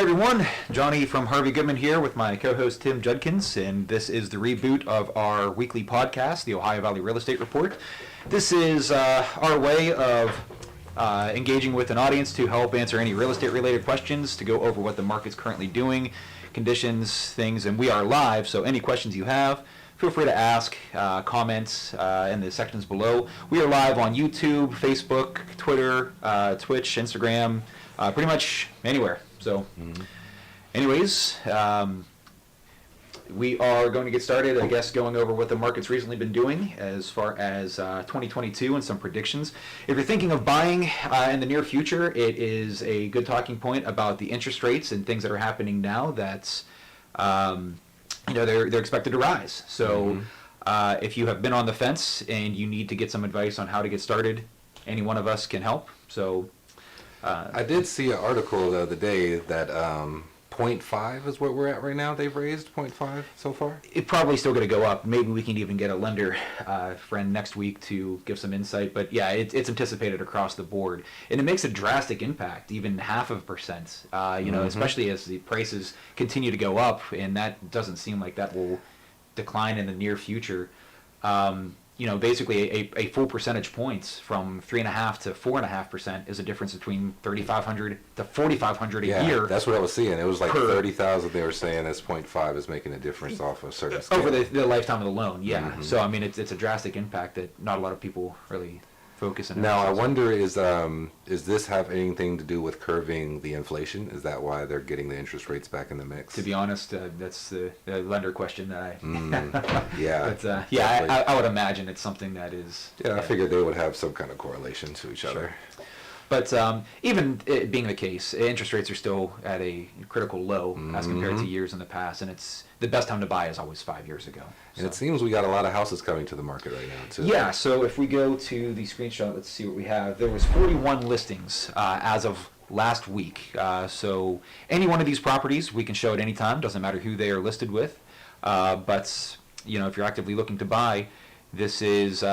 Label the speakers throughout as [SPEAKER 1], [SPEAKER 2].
[SPEAKER 1] everyone, Johnny from Harvey Goodman here with my co-host Tim Judkins, and this is the reboot of our weekly podcast, the Ohio Valley Real Estate Report. This is our way of engaging with an audience to help answer any real estate related questions, to go over what the market's currently doing, conditions, things, and we are live, so any questions you have, feel free to ask, comments in the sections below. We are live on YouTube, Facebook, Twitter, Twitch, Instagram, pretty much anywhere. So, anyways, we are going to get started, I guess, going over what the market's recently been doing as far as 2022 and some predictions. If you're thinking of buying in the near future, it is a good talking point about the interest rates and things that are happening now that's, they're expected to rise. So, if you have been on the fence and you need to get some advice on how to get started, any one of us can help. So,
[SPEAKER 2] I did see an article the other day that 0.5 is what we're at right now. They've raised 0.5 so far.
[SPEAKER 1] It's probably still going to go up. Maybe we can even get a lender friend next week to give some insight. But yeah, it's anticipated across the board. And it makes a drastic impact, even 0.5%, especially as the prices continue to go up. And that doesn't seem like that will decline in the near future. Basically a full percentage points from 3.5% to 4.5% is a difference between $3,500 to $4,500 a year.
[SPEAKER 2] That's what I was seeing. It was like 30,000. They were saying this 0.5 is making a difference off a certain scale.
[SPEAKER 1] Over the lifetime of the loan. Yeah. So I mean, it's a drastic impact that not a lot of people really focus on.
[SPEAKER 2] Now I wonder is this have anything to do with curbing the inflation? Is that why they're getting the interest rates back in the mix?
[SPEAKER 1] To be honest, that's the lender question that I.
[SPEAKER 2] Yeah.
[SPEAKER 1] But I would imagine it's something that is.
[SPEAKER 2] Yeah, I figured they would have some kind of correlation to each other.
[SPEAKER 1] But even it being the case, interest rates are still at a critical low as compared to years in the past, and it's the best time to buy is always 5 years ago.
[SPEAKER 2] And it seems we got a lot of houses coming to the market right now, too.
[SPEAKER 1] Yeah, so if we go to the screenshot, let's see what we have. There was 41 listings as of last week. So any one of these properties we can show at any time, doesn't matter who they are listed with. But, if you're actively looking to buy, this is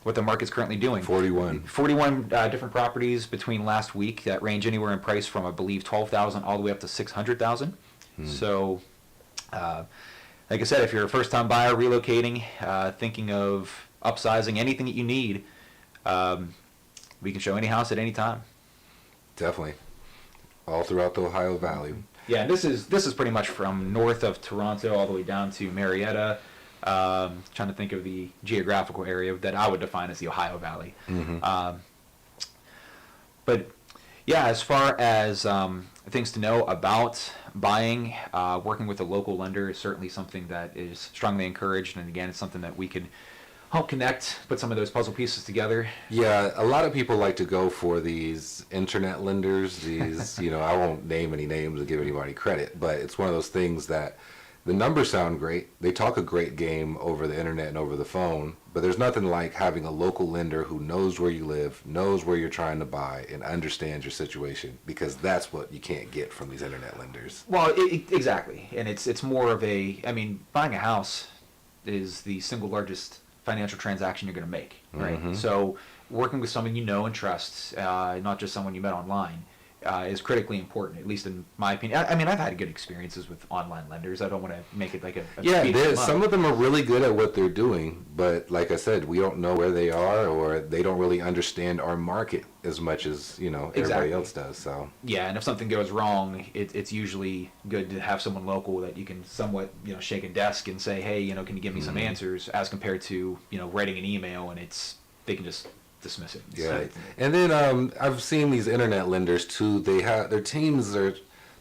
[SPEAKER 1] what the market's currently doing.
[SPEAKER 2] 41
[SPEAKER 1] different properties between last week that range anywhere in price from, I believe, $12,000 all the way up to $600,000. So, like I said, if you're a first-time buyer relocating, thinking of upsizing, anything that you need, we can show any house at any time. Definitely,
[SPEAKER 2] all throughout the Ohio Valley.
[SPEAKER 1] Yeah, this is pretty much from north of Toronto all the way down to Marietta. Trying to think of the geographical area that I would define as the Ohio Valley. But yeah, as far as things to know about buying, working with a local lender is certainly something that is strongly encouraged. And again, it's something that we could help connect, put some of those puzzle pieces together.
[SPEAKER 2] Yeah, a lot of people like to go for these internet lenders. These, I won't name any names to give anybody credit, but it's one of those things that the numbers sound great. They talk a great game over the internet and over the phone, but there's nothing like having a local lender who knows where you live, knows where you're trying to buy, and understands your situation, because that's what you can't get from these internet lenders.
[SPEAKER 1] Well, exactly. And it's more of buying a house is the single largest financial transaction you're going to make, right? So working with someone you know and trust, not just someone you met online, is critically important, at least in my opinion. I mean, I've had good experiences with online lenders. I don't want to make it like a
[SPEAKER 2] some of them are really good at what they're doing, but like I said, we don't know where they are, or they don't really understand our market as much as everybody else does. So
[SPEAKER 1] yeah, and if something goes wrong, it's usually good to have someone local that you can somewhat shake a desk and say, hey, can you give me some answers, as compared to writing an email and they can just dismiss it.
[SPEAKER 2] Yeah, so, and then I've seen these internet lenders too. They have their teams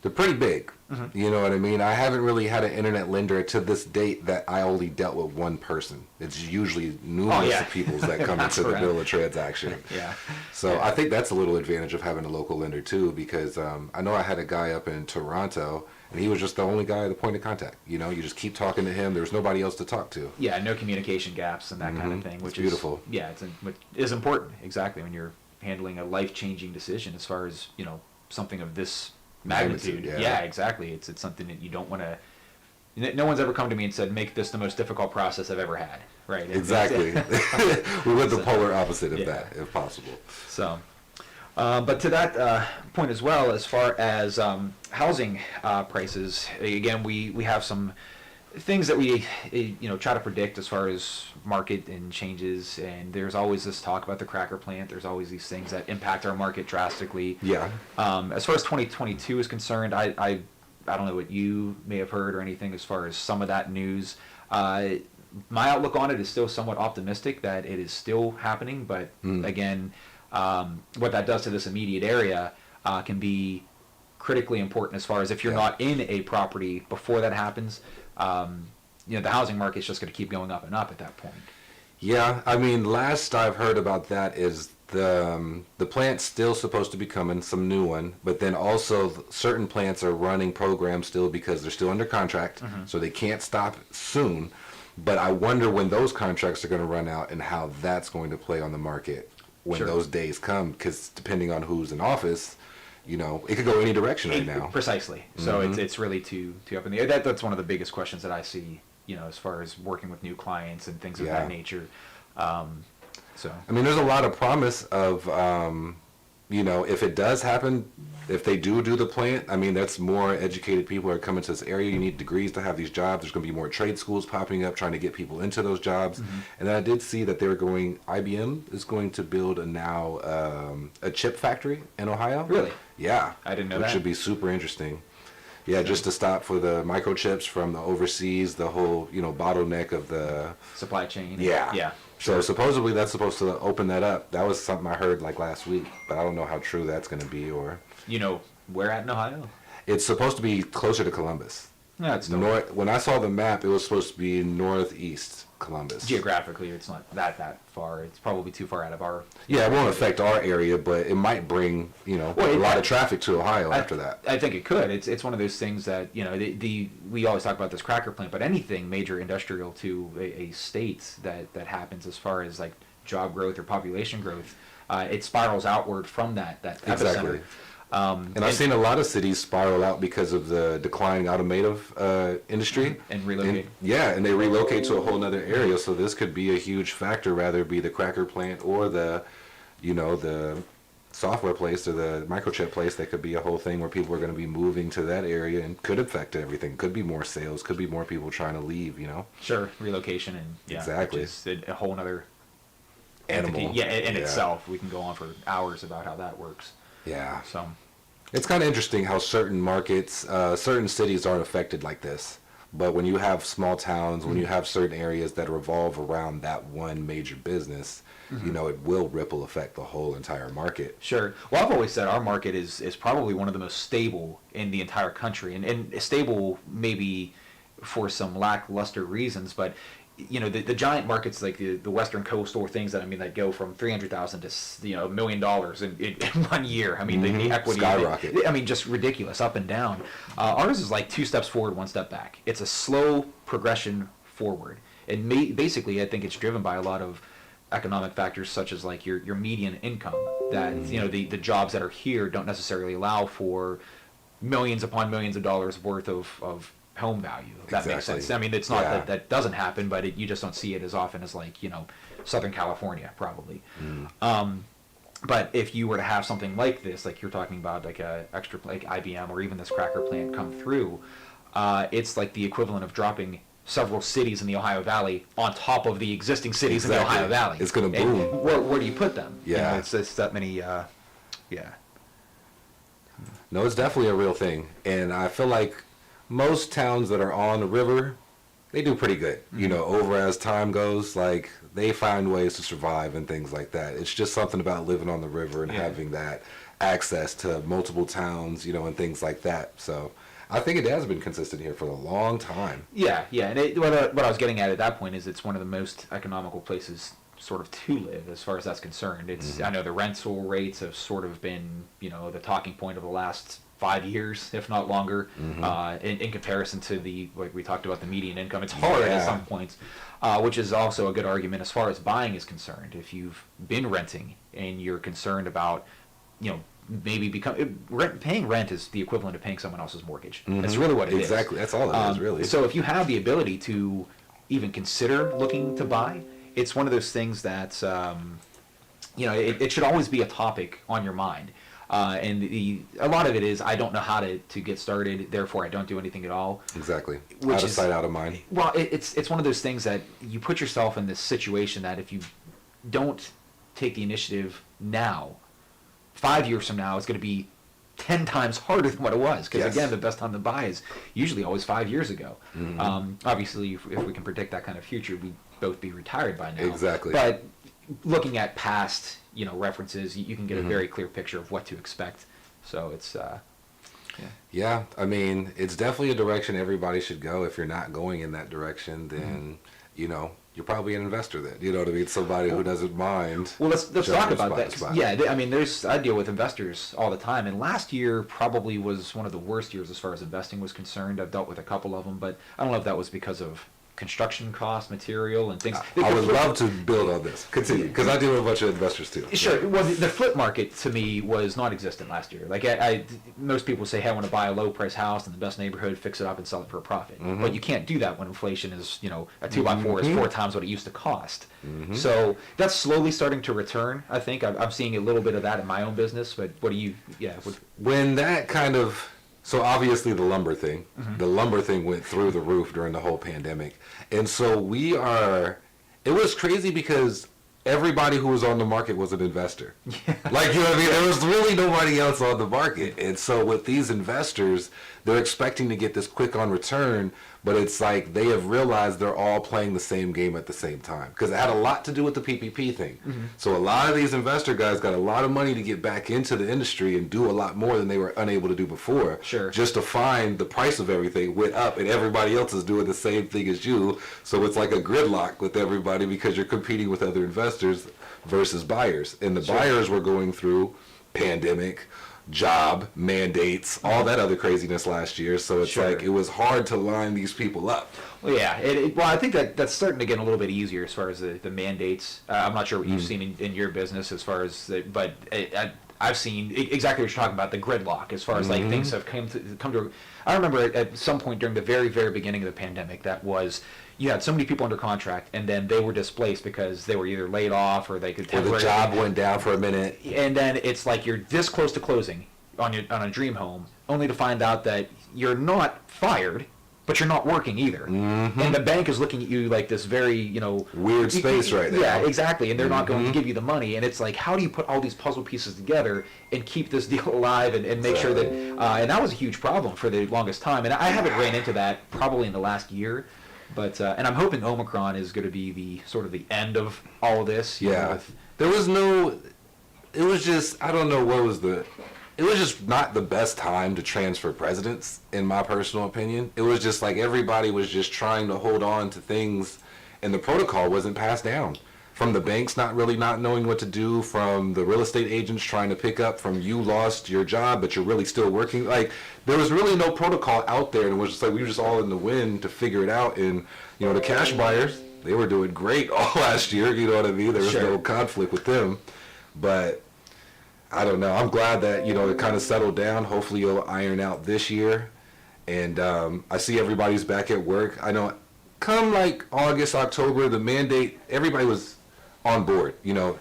[SPEAKER 2] they're pretty big. You know what I mean? I haven't really had an internet lender to this date that I only dealt with one person. It's usually numerous people that come into the bill of transaction. So I think that's a little advantage of having a local lender too, because I know I had a guy up in Toronto, and he was just the only guy at the point of contact. You just keep talking to him. There's nobody else to talk to.
[SPEAKER 1] Yeah, no communication gaps and that kind of thing, which is
[SPEAKER 2] beautiful.
[SPEAKER 1] Yeah, which is important, exactly, when you're handling a life-changing decision as far as, something of this magnitude. Yeah, exactly. It's something that you don't want to. No one's ever come to me and said, make this the most difficult process I've ever had, right?
[SPEAKER 2] Exactly. We want the polar opposite of that, if possible.
[SPEAKER 1] So, But to that point as well, as far as housing prices, again, we have some things that we try to predict as far as market and changes, and there's always this talk about the cracker plant. There's always these things that impact our market drastically.
[SPEAKER 2] Yeah.
[SPEAKER 1] As far as 2022 is concerned, I don't know what you may have heard or anything as far as some of that news. My outlook on it is still somewhat optimistic that it is still happening, but again, what that does to this immediate area can be critically important as far as if you're not in a property before that happens. The housing market's just going to keep going up and up at that point.
[SPEAKER 2] Yeah, I mean, last I've heard about that is the plant's still supposed to be coming, some new one, but then also certain plants are running programs still because they're still under contract, so they can't stop soon. But I wonder when those contracts are going to run out and how that's going to play on the market when those days come, because depending on who's in office, it could go any direction right now.
[SPEAKER 1] Precisely. So it's really too up in the air. That's one of the biggest questions that I see, as far as working with new clients and things of that nature. So
[SPEAKER 2] I mean, there's a lot of promise of, if it does happen, if they do the plant, I mean, that's more educated people are coming to this area. You need degrees to have these jobs. There's going to be more trade schools popping up trying to get people into those jobs. And I did see that IBM is going to build a chip factory in Ohio.
[SPEAKER 1] Really?
[SPEAKER 2] Yeah.
[SPEAKER 1] I didn't know that.
[SPEAKER 2] Which should be super interesting. Yeah, just to stop for the microchips from the overseas, the whole, bottleneck of the
[SPEAKER 1] supply chain.
[SPEAKER 2] Yeah.
[SPEAKER 1] Yeah.
[SPEAKER 2] So supposedly that's supposed to open that up. That was something I heard like last week, but I don't know how true that's going to be or.
[SPEAKER 1] Where at in Ohio?
[SPEAKER 2] It's supposed to be closer to Columbus.
[SPEAKER 1] No, it's
[SPEAKER 2] When I saw the map, it was supposed to be northeast Columbus.
[SPEAKER 1] Geographically, it's not that far. It's probably too far out of our.
[SPEAKER 2] Yeah, it won't affect our area, but it might bring a lot of traffic to Ohio after that.
[SPEAKER 1] I think it could. It's one of those things that we always talk about this cracker plant, but anything major industrial to a state that happens as far as like job growth or population growth, it spirals outward from that
[SPEAKER 2] Exactly.
[SPEAKER 1] epicenter.
[SPEAKER 2] And I've seen a lot of cities spiral out because of the declining automotive industry.
[SPEAKER 1] And relocate.
[SPEAKER 2] And they relocate to a whole other area. So this could be a huge factor, rather it be the cracker plant or the software place or the microchip place. That could be a whole thing where people are going to be moving to that area and could affect everything. Could be more sales. Could be more people trying to leave.
[SPEAKER 1] Sure, relocation and
[SPEAKER 2] exactly.
[SPEAKER 1] Which is a whole other
[SPEAKER 2] animal.
[SPEAKER 1] Entity. Yeah, in itself, we can go on for hours about how that works.
[SPEAKER 2] Yeah.
[SPEAKER 1] So
[SPEAKER 2] it's kind of interesting how certain markets, certain cities aren't affected like this. But when you have small towns, when you have certain areas that revolve around that one major business, it will ripple affect the whole entire market.
[SPEAKER 1] Sure. Well, I've always said our market is probably one of the most stable in the entire country. And stable maybe for some lackluster reasons, but the giant markets like the Western Coast or things that go from $300,000 to $1 million in 1 year. I mean the equity
[SPEAKER 2] skyrocket.
[SPEAKER 1] Just ridiculous up and down. Ours is like 2 steps forward, 1 step back. It's a slow progression forward, and basically I think it's driven by a lot of economic factors such as like your median income. That the jobs that are here don't necessarily allow for millions upon millions of dollars worth of home value, if that makes sense. I mean, it's not that doesn't happen, but you just don't see it as often as like Southern California probably. But if you were to have something like this, like you're talking about, like a extra like IBM or even this cracker plant come through, it's like the equivalent of dropping several cities in the Ohio Valley on top of the existing cities in the Ohio Valley.
[SPEAKER 2] It's going to boom.
[SPEAKER 1] And where do you put them?
[SPEAKER 2] Yeah,
[SPEAKER 1] it's that many.
[SPEAKER 2] No, it's definitely a real thing, and I feel like most towns that are on the river, they do pretty good. Over as time goes, like they find ways to survive and things like that. It's just something about living on the river and having that access to multiple towns, and things like that. So I think it has been consistent here for a long time.
[SPEAKER 1] Yeah. And what I was getting at that point is it's one of the most economical places sort of to live as far as that's concerned. It's I know the rental rates have sort of been, the talking point of the last 5 years, if not longer, in comparison to like we talked about the median income. It's hard at some points, which is also a good argument as far as buying is concerned. If you've been renting and you're concerned about, maybe paying rent is the equivalent of paying someone else's mortgage. That's really what it is.
[SPEAKER 2] Exactly, that's all it is, really.
[SPEAKER 1] So if you have the ability to even consider looking to buy, it's one of those things that it should always be a topic on your mind. And a lot of it is, I don't know how to get started, therefore I don't do anything at all.
[SPEAKER 2] Exactly.
[SPEAKER 1] Which
[SPEAKER 2] Out of
[SPEAKER 1] is,
[SPEAKER 2] sight, out of mind.
[SPEAKER 1] Well, it's one of those things that you put yourself in this situation that if you don't take the initiative now, 5 years from now, it's going to be 10 times harder than what it was. Because,
[SPEAKER 2] Yes.
[SPEAKER 1] again, the best time to buy is usually always 5 years ago.
[SPEAKER 2] Mm-hmm.
[SPEAKER 1] Obviously, if we can predict that kind of future, we'd both be retired by now.
[SPEAKER 2] Exactly.
[SPEAKER 1] But looking at past, references, you can get
[SPEAKER 2] Mm-hmm.
[SPEAKER 1] a very clear picture of what to expect. So it's,
[SPEAKER 2] Yeah, I mean, it's definitely a direction everybody should go. If you're not going in that direction, then,
[SPEAKER 1] Mm-hmm.
[SPEAKER 2] you're probably an investor then. You know what I mean? Somebody who doesn't mind.
[SPEAKER 1] Well, let's talk
[SPEAKER 2] jumping
[SPEAKER 1] about
[SPEAKER 2] spot
[SPEAKER 1] that.
[SPEAKER 2] to spot.
[SPEAKER 1] Yeah, I mean, I deal with investors all the time, and last year probably was one of the worst years as far as investing was concerned. I've dealt with a couple of them, but I don't know if that was because of construction costs, material, and things.
[SPEAKER 2] I would love to build on this. Continue, because I deal with a bunch of investors too.
[SPEAKER 1] Sure. Well, the flip market to me was non-existent last year. Like most people say, hey, I want to buy a low-price house in the best neighborhood, fix it up, and sell it for a profit.
[SPEAKER 2] Mm-hmm.
[SPEAKER 1] But you can't do that when inflation is, a 2x4 is 4 times what it used to cost.
[SPEAKER 2] Mm-hmm.
[SPEAKER 1] So that's slowly starting to return. I think I'm seeing a little bit of that in my own business. But what do you? Yeah.
[SPEAKER 2] When that kind of, so obviously the lumber thing,
[SPEAKER 1] Mm-hmm.
[SPEAKER 2] the lumber thing went through the roof during the whole pandemic. And so it was crazy because everybody who was on the market was an investor.
[SPEAKER 1] Yeah.
[SPEAKER 2] Like, you know what I mean? There was really nobody else on the market. And so with these investors, they're expecting to get this quick on return, but it's like they have realized they're all playing the same game at the same time. Because it had a lot to do with the PPP thing.
[SPEAKER 1] Mm-hmm.
[SPEAKER 2] So a lot of these investor guys got a lot of money to get back into the industry and do a lot more than they were unable to do before.
[SPEAKER 1] Sure.
[SPEAKER 2] Just to find the price of everything went up and everybody else is doing the same thing as you. So it's like a gridlock with everybody because you're competing with other investors versus buyers. And the
[SPEAKER 1] Sure.
[SPEAKER 2] buyers were going through pandemic, job, mandates, all that other craziness last year. So it's
[SPEAKER 1] Sure.
[SPEAKER 2] like it was hard to line these people up.
[SPEAKER 1] Well, yeah. Well, I think that's starting to get a little bit easier as far as the mandates. I'm not sure what you've seen in your business as far as, but I've seen exactly what you're talking about, the gridlock, as far as like things have come to. I remember at some point during the very, very beginning of the pandemic, that was you had so many people under contract, and then they were displaced because they were either laid off or they could
[SPEAKER 2] Or the job went down for a minute.
[SPEAKER 1] and then it's like you're this close to closing on a dream home, only to find out that you're not fired, but you're not working either.
[SPEAKER 2] Mm-hmm.
[SPEAKER 1] And the bank is looking at you like this very,
[SPEAKER 2] Weird space right now.
[SPEAKER 1] Yeah, exactly. And they're not going to give you the money. And it's like, how do you put all these puzzle pieces together and keep this deal alive and make sure that, and that was a huge problem for the longest time. And I haven't ran into that probably in the last year. But, and I'm hoping Omicron is going to be the sort of the end of all of this.
[SPEAKER 2] Yeah. There was it was just, I don't know what was it was just not the best time to transfer presidents, in my personal opinion. It was just like everybody was just trying to hold on to things, and the protocol wasn't passed down. From the banks not knowing what to do, from the real estate agents trying to pick up, from you lost your job, but you're really still working. Like, there was really no protocol out there, and it was just like we were just all in the wind to figure it out. And, the cash buyers, they were doing great all last year, you know what I mean? There was
[SPEAKER 1] Sure.
[SPEAKER 2] no conflict with them. But I don't know. I'm glad that, it kind of settled down. Hopefully it'll iron out this year. And I see everybody's back at work. I know come like August, October, the mandate, everybody was on board.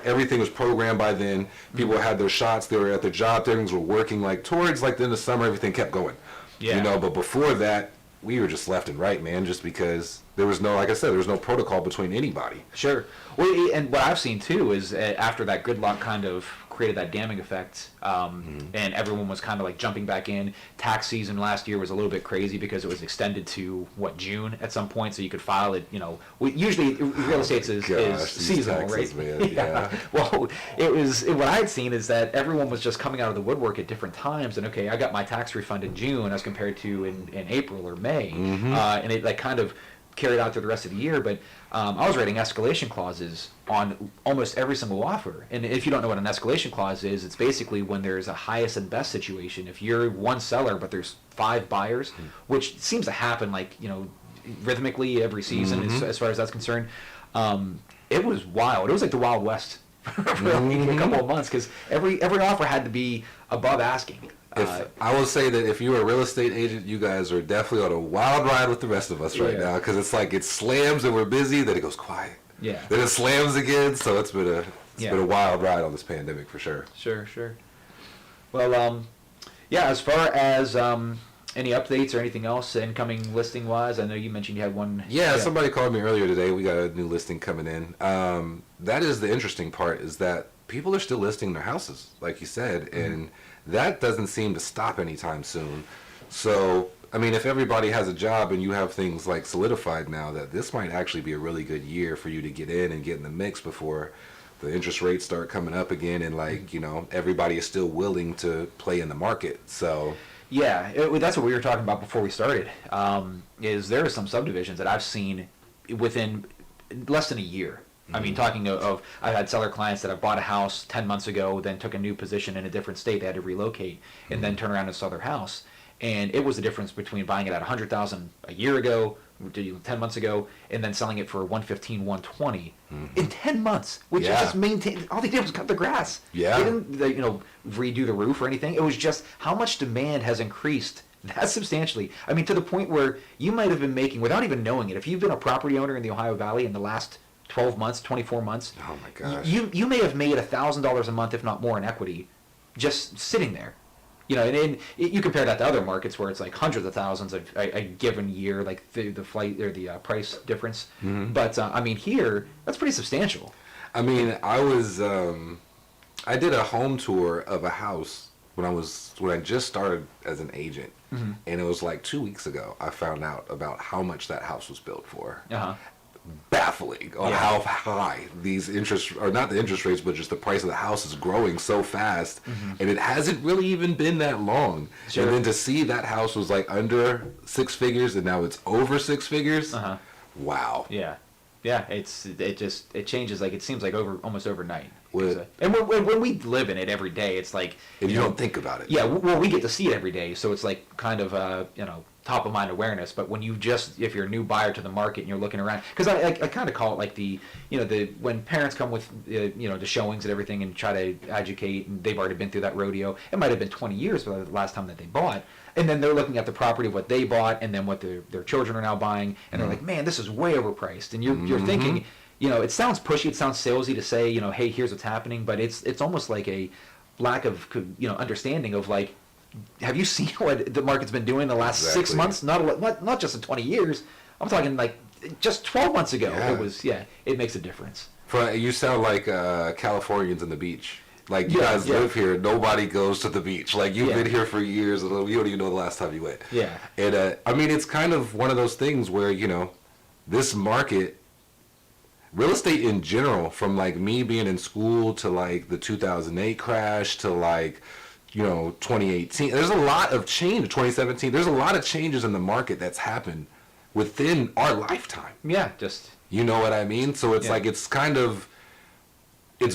[SPEAKER 2] Everything was programmed by then. People had their shots. They were at their job. Things were working. Like towards like the end of summer, everything kept going.
[SPEAKER 1] Yeah.
[SPEAKER 2] But before that, we were just left and right, man, just because there was no, like I said, there was no protocol between anybody.
[SPEAKER 1] Sure. Well, and what I've seen too is after that gridlock kind of created that damming effect, and everyone was kind of like jumping back in. Tax season last year was a little bit crazy because it was extended to June at some point, so you could file it. Usually real estate is
[SPEAKER 2] Gosh,
[SPEAKER 1] seasonal,
[SPEAKER 2] taxes,
[SPEAKER 1] right?
[SPEAKER 2] Man, yeah.
[SPEAKER 1] Well, it was what I had seen is that everyone was just coming out of the woodwork at different times, and okay, I got my tax refund in June as compared to in April or May, and it like kind of carried out through the rest of the year. But I was writing escalation clauses on almost every single offer. And if you don't know what an escalation clause is, it's basically when there's a highest and best situation. If you're one seller but there's 5 buyers, which seems to happen like rhythmically every season as far as that's concerned, it was wild. It was like the Wild West for a couple of months because every offer had to be above asking.
[SPEAKER 2] I will say that if you're a real estate agent, you guys are definitely on a wild ride with the rest of us right
[SPEAKER 1] Yeah.
[SPEAKER 2] now, because it's like it slams and we're busy, then it goes quiet.
[SPEAKER 1] Yeah.
[SPEAKER 2] Then it slams again, so it's been It's been a wild ride on this pandemic for sure.
[SPEAKER 1] Sure. Well, yeah, as far as any updates or anything else incoming listing wise, I know you mentioned you had one.
[SPEAKER 2] Yeah, somebody called me earlier today. We got a new listing coming in. That is the interesting part, is that people are still listing their houses, like you said, and that doesn't seem to stop anytime soon. So, I mean, if everybody has a job and you have things like solidified now, that this might actually be a really good year for you to get in and get in the mix before the interest rates start coming up again, and like, you know, everybody is still willing to play in the market. So
[SPEAKER 1] yeah, that's what we were talking about before we started. Is there are some subdivisions that I've seen within less than a year. I mean, talking of I've had seller clients that have bought a house 10 months ago, then took a new position in a different state, they had to relocate, and then turn around and sell their house. And it was the difference between buying it at $100,000 a year ago, 10 months ago, and then selling it for $115,000, $120,000 in 10 months, which is just maintain. All they did was cut the grass.
[SPEAKER 2] Yeah.
[SPEAKER 1] They didn't, redo the roof or anything. It was just how much demand has increased that substantially. I mean, to the point where you might have been making, without even knowing it, if you've been a property owner in the Ohio Valley in the last 12 months, 24 months,
[SPEAKER 2] oh my gosh,
[SPEAKER 1] you may have made $1,000 a month, if not more, in equity, just sitting there. And you compare that to other markets where it's like hundreds of thousands a given year, like the flight or the price difference. But I mean, here that's pretty substantial.
[SPEAKER 2] I mean, I did a home tour of a house when I just started as an agent, and it was like 2 weeks ago I found out about how much that house was built for. Baffling on how high these interest, or not the interest rates, but just the price of the house is growing so fast, and it hasn't really even been that long.
[SPEAKER 1] Sure.
[SPEAKER 2] And then to see that house was like under six figures, and now it's over six figures. Wow.
[SPEAKER 1] Yeah. It changes, like it seems like almost overnight.
[SPEAKER 2] Well,
[SPEAKER 1] and when we live in it every day, it's like
[SPEAKER 2] if you don't think about it.
[SPEAKER 1] Yeah, well, we get to see it every day, so it's like kind of top of mind awareness. But when if you're a new buyer to the market and you're looking around, because I kind of call it like the when parents come with the showings and everything and try to educate, and they've already been through that rodeo. It might have been 20 years for the last time that they bought, and then they're looking at the property of what they bought and then what their children are now buying, and they're like, man, this is way overpriced, and you're thinking, it sounds pushy, it sounds salesy to say, hey, here's what's happening, but it's almost like a lack of understanding of like, have you seen what the market's been doing the last 6 months? Not just in 20 years. I'm talking like just 12 months ago.
[SPEAKER 2] Yeah.
[SPEAKER 1] It makes a difference.
[SPEAKER 2] You sound like Californians on the beach. Like, you guys live here, nobody goes to the beach. Like, you've been here for years, and you don't even know the last time you went.
[SPEAKER 1] Yeah.
[SPEAKER 2] And I mean, it's kind of one of those things where, this market, real estate in general, from like me being in school to like the 2008 crash to like 2018, there's a lot of change. 2017, there's a lot of changes in the market that's happened within our lifetime.
[SPEAKER 1] Yeah,
[SPEAKER 2] you know what I mean? So it's like, it's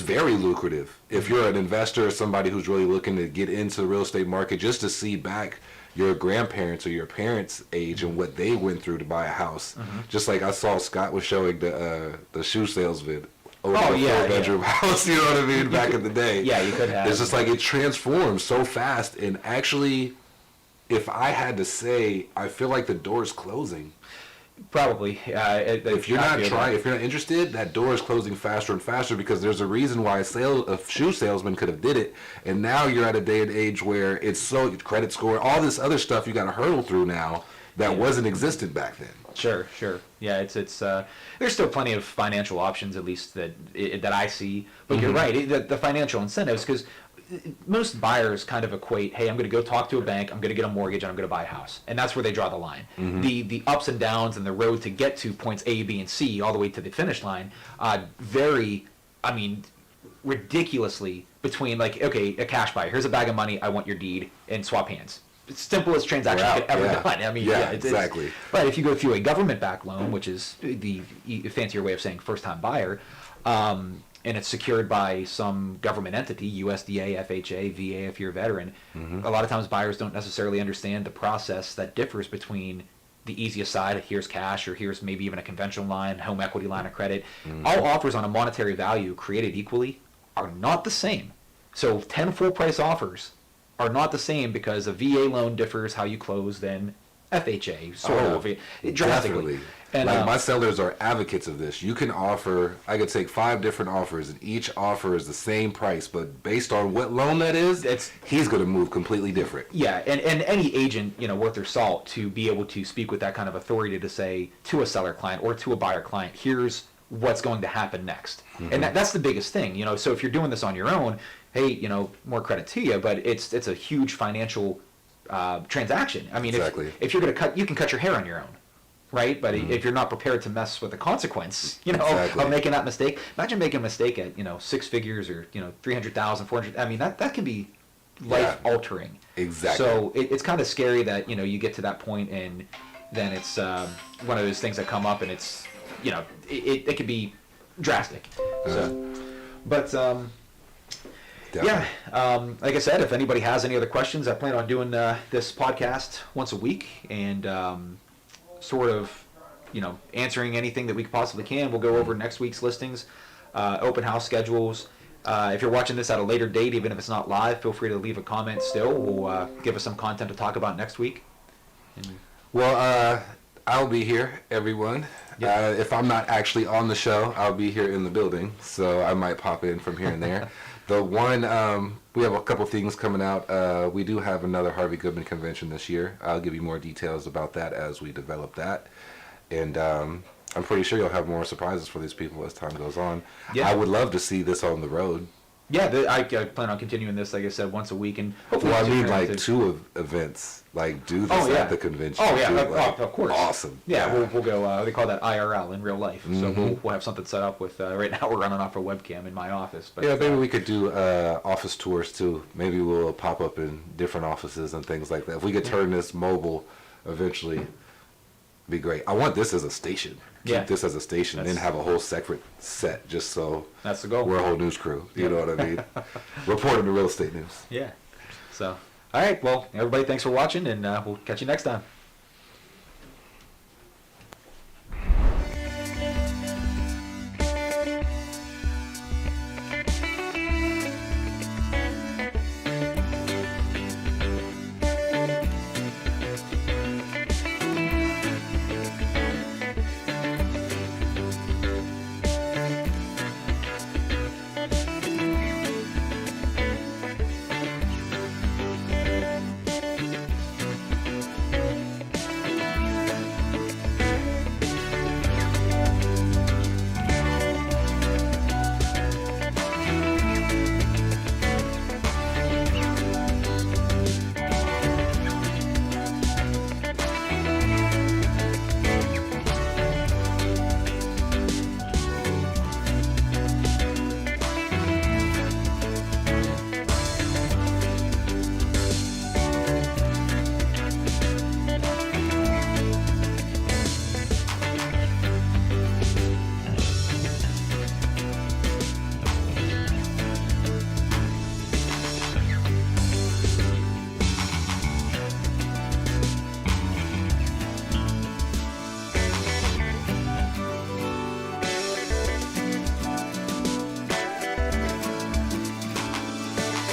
[SPEAKER 2] very lucrative if you're an investor or somebody who's really looking to get into the real estate market, just to see back your grandparents or your parents' age and what they went through to buy a house. Just like I saw Scott was showing the shoe salesman over a 4-bedroom house, you know what I mean, back in the day.
[SPEAKER 1] Yeah, you could have.
[SPEAKER 2] It's just like it transforms so fast, and actually, if I had to say, I feel like the door is closing.
[SPEAKER 1] Probably.
[SPEAKER 2] If you're not interested, that door is closing faster and faster, because there's a reason why a shoe salesman could have did it, and now you're at a day and age where it's so credit score, all this other stuff you got to hurdle through now that wasn't existent back then.
[SPEAKER 1] Sure. Yeah, it's there's still plenty of financial options, at least that I see. But you're right, the financial incentives, because most buyers kind of equate, hey, I'm going to go talk to a bank, I'm going to get a mortgage, and I'm going to buy a house. And that's where they draw the line. The ups and downs and the road to get to points A, B, and C all the way to the finish line vary, ridiculously between, like, okay, a cash buyer, here's a bag of money, I want your deed, and swap hands. It's simplest transaction you could ever done.
[SPEAKER 2] Exactly.
[SPEAKER 1] But if you go through a government-backed loan, which is the fancier way of saying first-time buyer, and it's secured by some government entity, USDA, FHA, VA if you're a veteran, a lot of times buyers don't necessarily understand the process that differs between the easiest side, here's cash, or here's maybe even a conventional line, home equity line of credit. All offers on a monetary value created equally are not the same. So 10 full-price offers are not the same, because a VA loan differs how you close than FHA, sort of, drastically.
[SPEAKER 2] Definitely.
[SPEAKER 1] And
[SPEAKER 2] Like my sellers are advocates of this. You can offer, I could take 5 different offers, and each offer is the same price, but based on what loan that is, he's going to move completely different.
[SPEAKER 1] yeah, and any agent, worth their salt to be able to speak with that kind of authority to say to a seller client or to a buyer client, here's what's going to happen next. And that's the biggest thing, so if you're doing this on your own, hey, more credit to you, but it's a huge financial transaction. I mean,
[SPEAKER 2] Exactly.
[SPEAKER 1] if you're going to cut, you can cut your hair on your own, right? But if you're not prepared to mess with the consequence, of making that mistake, imagine making a mistake at 6 figures or 300,000, 400. I mean, that can be life altering.
[SPEAKER 2] Exactly.
[SPEAKER 1] So it's kind of scary that you get to that point, and then it's one of those things that come up, and it's it can be drastic. So, but
[SPEAKER 2] Definitely.
[SPEAKER 1] yeah, like I said, if anybody has any other questions, I plan on doing this podcast once a week, and sort of, answering anything that we possibly can. We'll go over next week's listings, open house schedules. If you're watching this at a later date, even if it's not live, feel free to leave a comment still. We'll give us some content to talk about next week.
[SPEAKER 2] Well, I'll be here, everyone.
[SPEAKER 1] Yep.
[SPEAKER 2] If I'm not actually on the show, I'll be here in the building, so I might pop in from here and there. The one, we have a couple things coming out. We do have another Harvey Goodman convention this year. I'll give you more details about that as we develop that. And I'm pretty sure you'll have more surprises for these people as time goes on.
[SPEAKER 1] Yeah.
[SPEAKER 2] I would love to see this on the road.
[SPEAKER 1] Yeah, I plan on continuing this, like I said, once a week, and hopefully.
[SPEAKER 2] Well, I mean, like 2 events, like do this at the convention.
[SPEAKER 1] Oh yeah,
[SPEAKER 2] Do it,
[SPEAKER 1] of course.
[SPEAKER 2] Awesome.
[SPEAKER 1] Yeah, we'll go. They call that IRL in real life. So we'll have something set up with. Right now, we're running off a webcam in my office. But
[SPEAKER 2] Yeah, maybe we could do office tours too. Maybe we'll pop up in different offices and things like that. If we could turn this mobile, eventually, it'd be great. I want this as a station. Keep this as a station, and then have a whole separate set, just so
[SPEAKER 1] that's the goal.
[SPEAKER 2] we're a whole news crew. You know what I mean? Reporting the real estate news.
[SPEAKER 1] Yeah. So, all right. Well, everybody, thanks for watching, and we'll catch you next time.